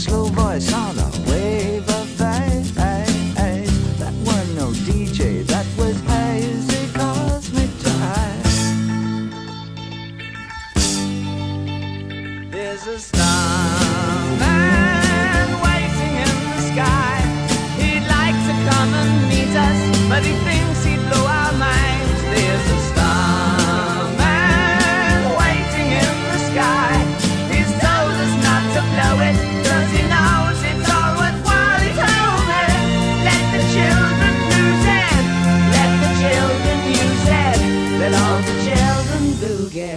slow voice on a wave of faith. That weren't no DJ, that was hazy cosmic time. There's a starman waiting in the sky. He'd like to come and meet us, but he thinks he'd blow our minds. There's a starman waiting in the sky. He's told us not to blow it, 'cause he knows it's all worthwhile. He told it, let the children lose it, let the children use it, let all the children boogie.